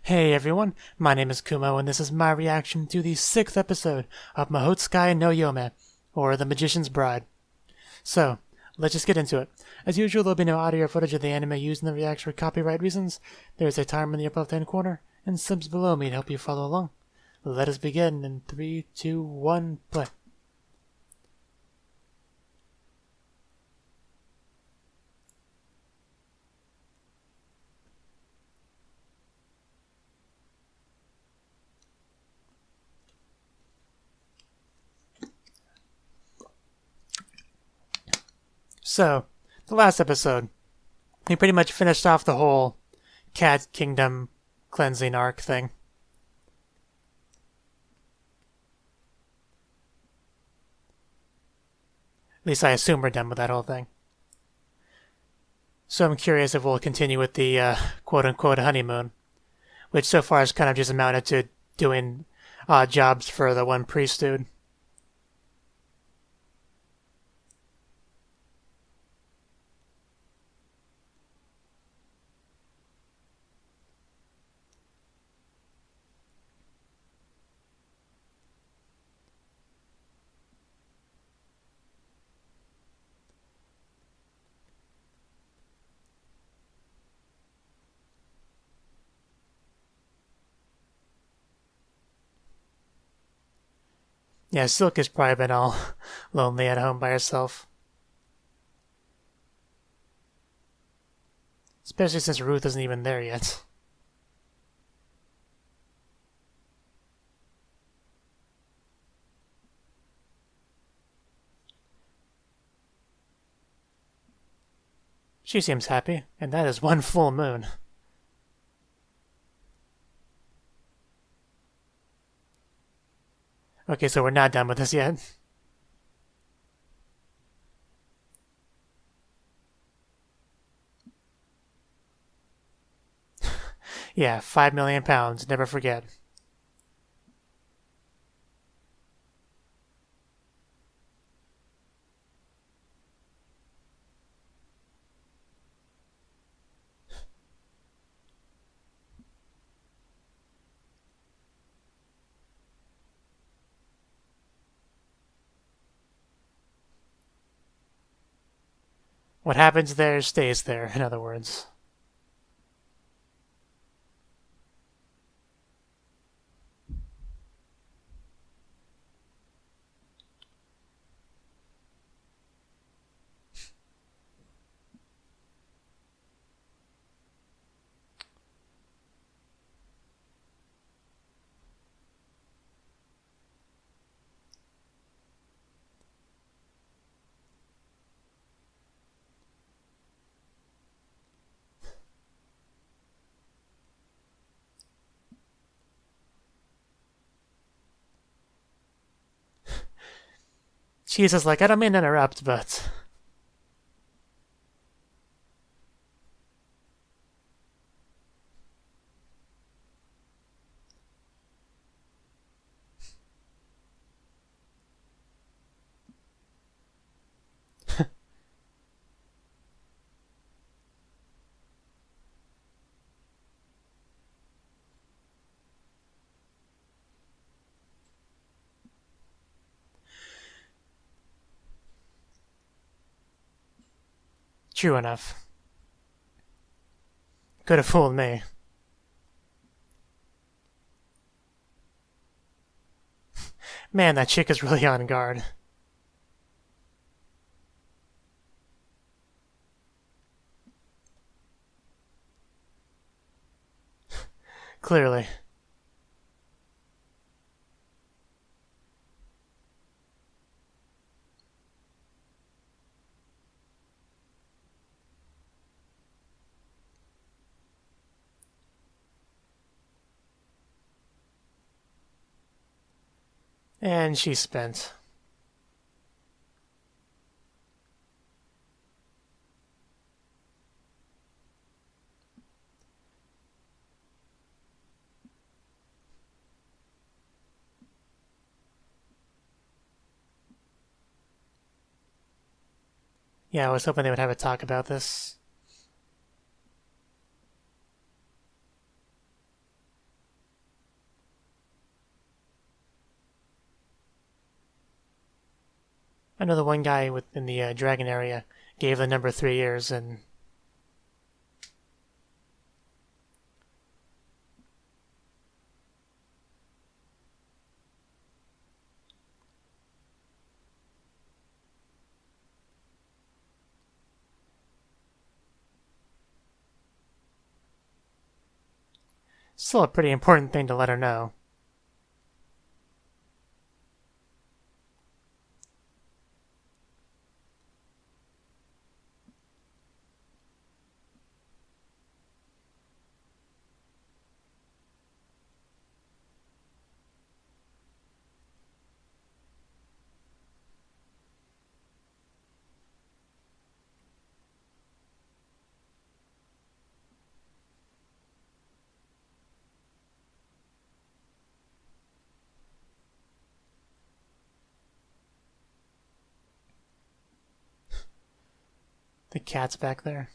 Hey everyone, my name is Kumo and this is my reaction to the 6th episode of Mahoutsukai no Yome, or The Magician's Bride. So, let's just get into it. As usual, there'll be no audio or footage of the anime used in the reaction for copyright reasons. There's a timer in the upper left-hand corner, and subs below me to help you follow along. Let us begin in 3, 2, 1, play. So, the last episode, we pretty much finished off the whole Cat Kingdom cleansing arc thing. At least I assume we're done with that whole thing. So I'm curious if we'll continue with the quote-unquote honeymoon, which so far has kind of just amounted to doing odd jobs for the one priest dude. Yeah, Silk has probably been all lonely at home by herself. Especially since Ruth isn't even there yet. She seems happy, and that is one full moon. Okay, so we're not done with this yet. Yeah, 5 million pounds, never forget. What happens there stays there, in other words. Jesus, like, I don't mean to interrupt, but... True enough. Could have fooled me. Man, that chick is really on guard. Clearly. And she's spent. Yeah, I was hoping they would have a talk about this. know the one guy within the dragon area gave the number 3 years, and still a pretty important thing to let her know. The cat's back there.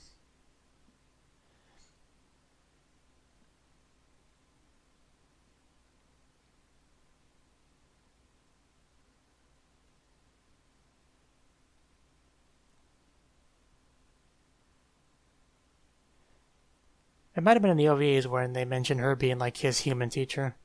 It might have been in the OVAs when they mentioned her being like his human teacher.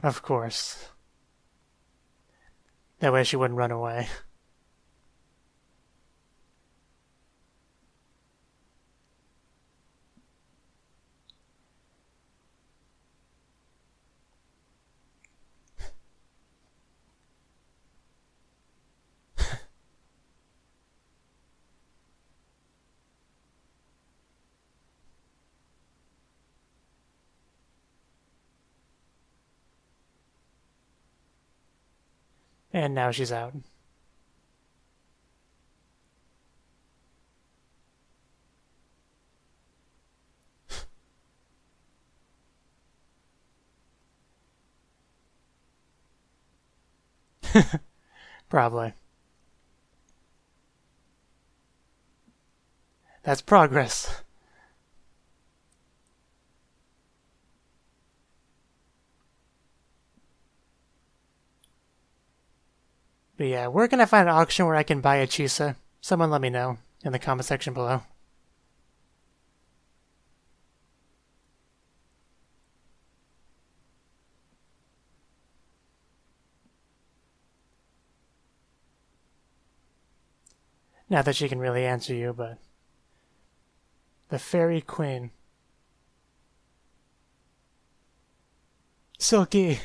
Of course. That way she wouldn't run away. And now she's out. Probably. That's progress. But yeah, where can I find an auction where I can buy a Chisa? Someone let me know in the comment section below. Not that she can really answer you, but... The Fairy Queen. Silky!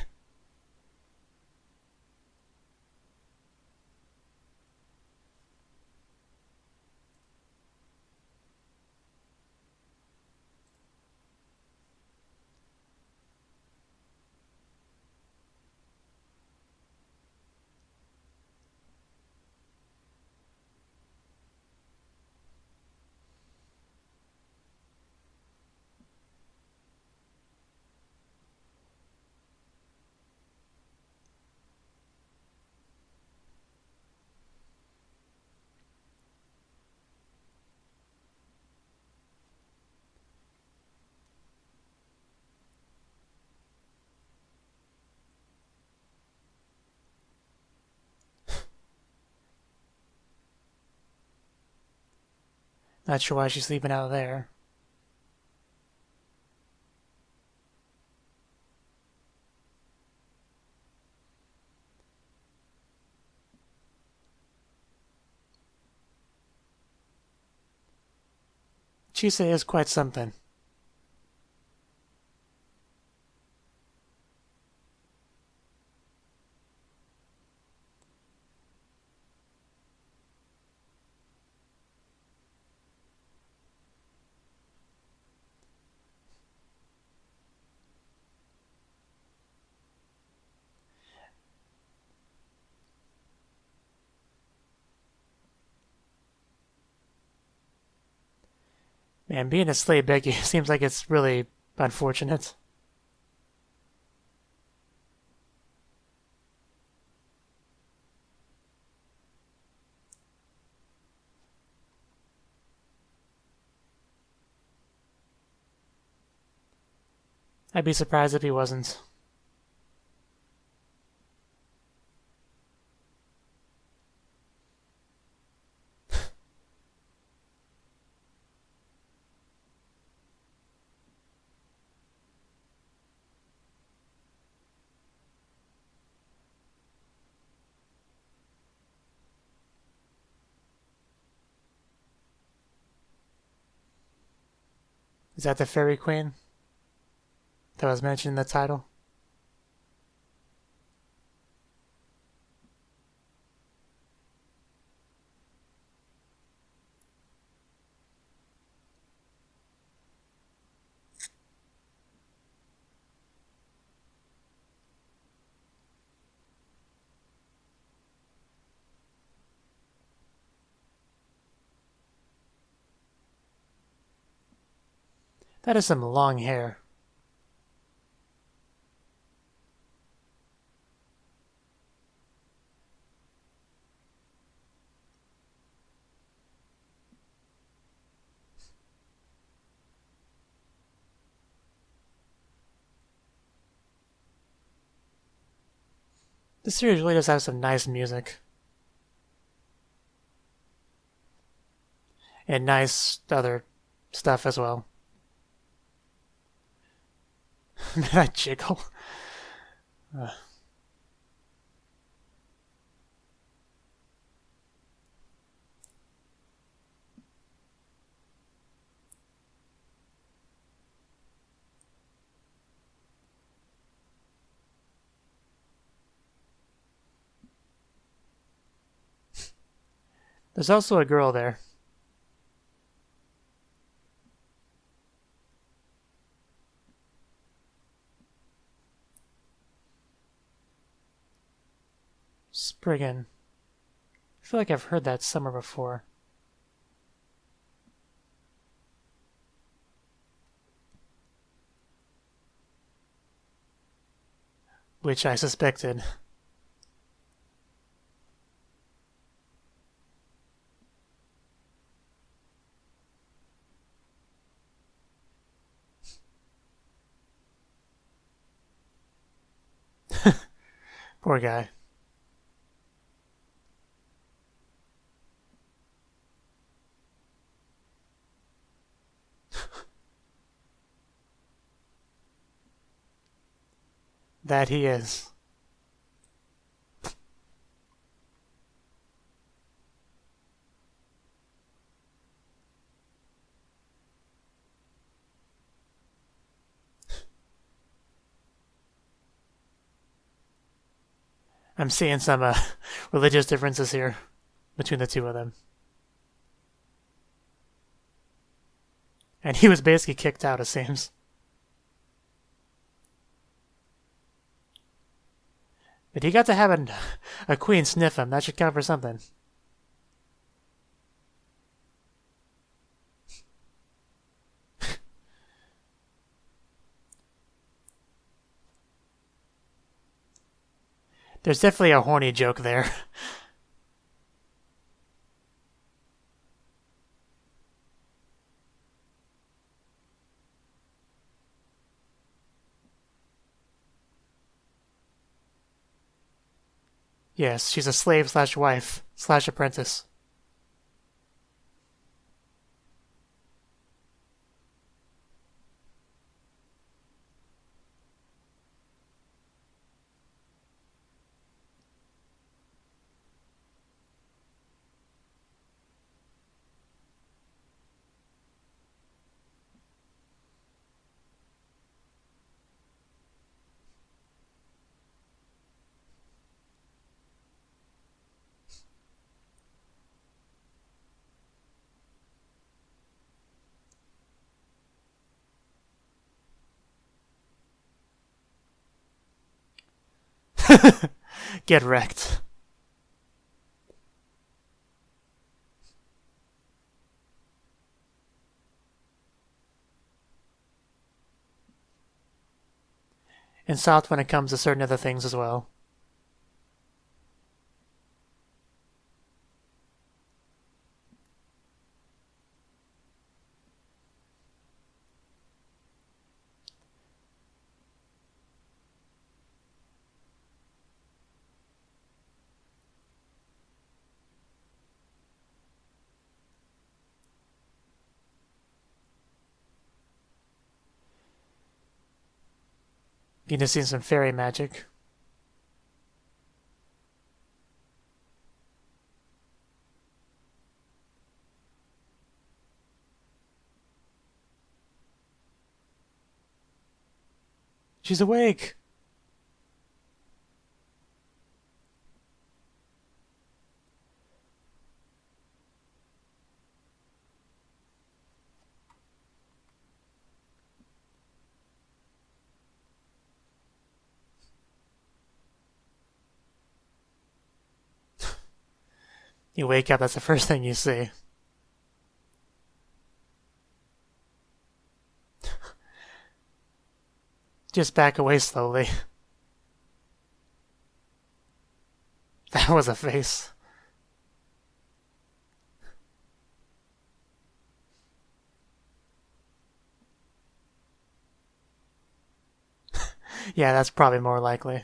Not sure why she's sleeping out there. Chisa is quite something. Man, being a slave Becky seems like it's really unfortunate. I'd be surprised if he wasn't. Is that the Fairy Queen that was mentioned in the title? That is some long hair. This series really does have some nice music. And nice other stuff as well. That jiggle. There's also a girl there. Spriggan. I feel like I've heard that somewhere before. Which I suspected. Poor guy. That he is. I'm seeing some religious differences here between the two of them. And he was basically kicked out, it seems. But he got to have a queen sniff him. That should count for something. There's definitely a horny joke there. Yes, she's a slave slash wife slash apprentice. Get wrecked. and soft when it comes to certain other things as well. You just seen some fairy magic. She's awake! You wake up, that's the first thing you see. Just back away slowly. That was a face. Yeah, that's probably more likely.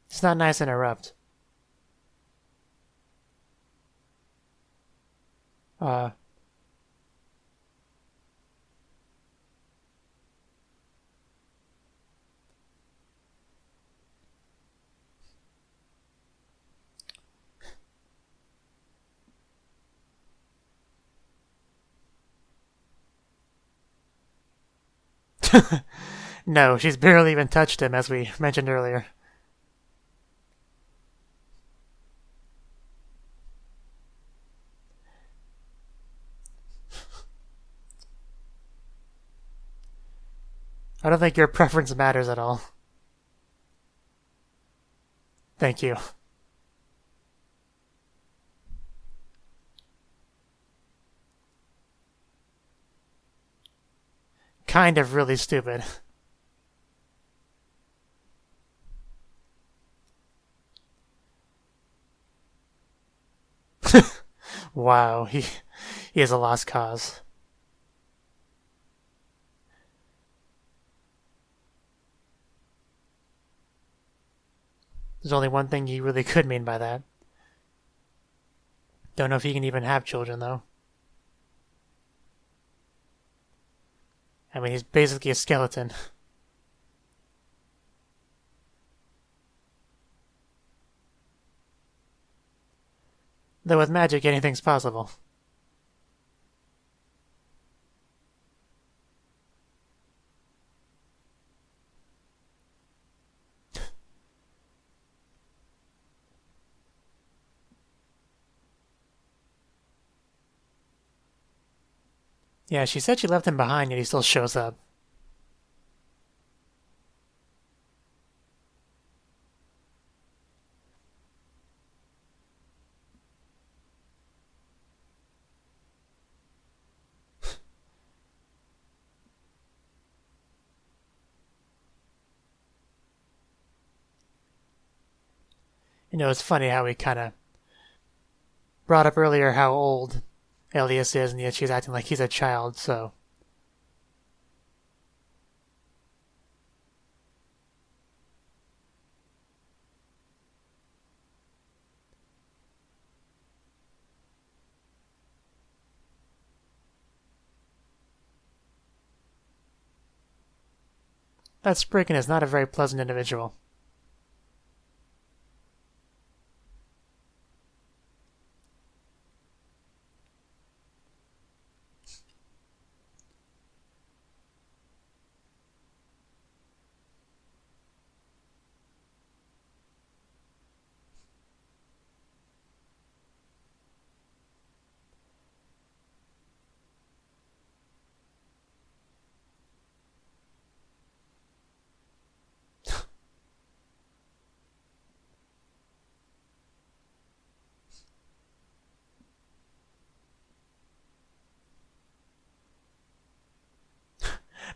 It's not nice to interrupt. No, she's barely even touched him, as we mentioned earlier. I don't think your preference matters at all. Thank you. Kind of really stupid. Wow, he is a lost cause. There's only one thing he really could mean by that. Don't know if he can even have children, though. I mean, he's basically a skeleton. Though with magic, anything's possible. Yeah, she said she left him behind, yet he still shows up. You know, it's funny how he kind of brought up earlier how old Ellis is, and yet she's acting like he's a child, so... That Spriggan is not a very pleasant individual.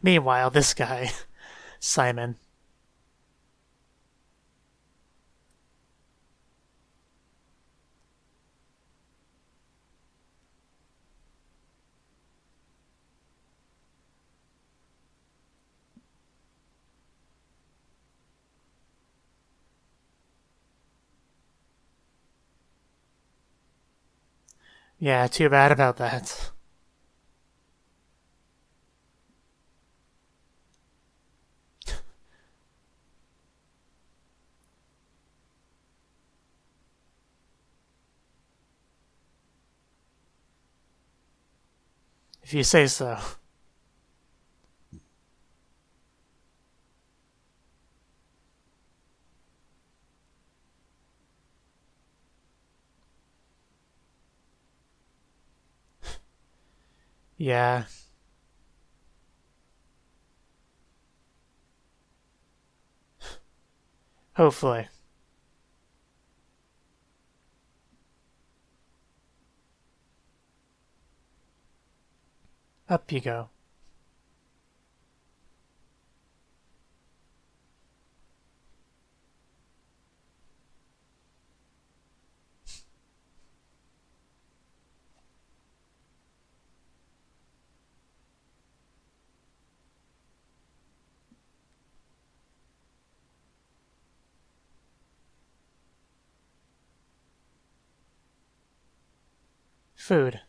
Meanwhile, this guy, Simon. Yeah, too bad about that. If you say so. Yeah. Hopefully. Up you go. Food.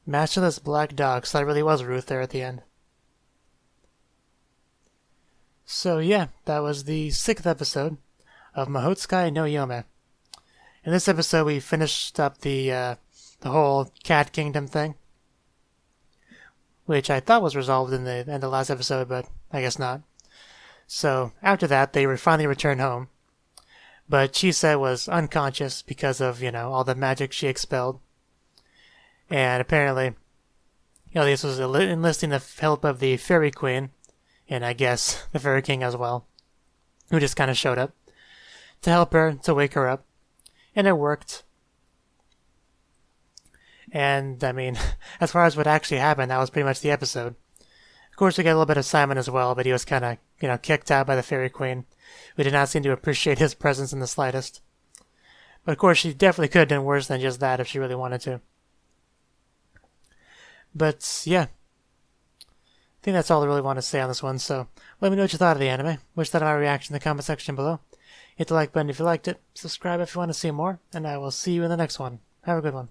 Masterless black dog, so that really was Ruth there at the end. So yeah, that was the 6th episode of Mahoutsukai no Yome. In this episode, we finished up the whole cat kingdom thing, which I thought was resolved in the last episode, but I guess not. So after that, they finally returned home, but Chisa was unconscious because of all the magic she expelled, and apparently, Ellis was enlisting the help of the Fairy Queen, and I guess the Fairy King as well, who just kind of showed up to help her, to wake her up. And it worked. And, I mean, as far as what actually happened, that was pretty much the episode. Of course, we get a little bit of Simon as well, but he was kind of, kicked out by the Fairy Queen, who did not seem to appreciate his presence in the slightest. But of course, she definitely could have done worse than just that if she really wanted to. But, yeah. I think that's all I really want to say on this one, so let me know what you thought of the anime. Wish that my reaction in the comment section below. Hit the like button if you liked it, subscribe if you want to see more, and I will see you in the next one. Have a good one.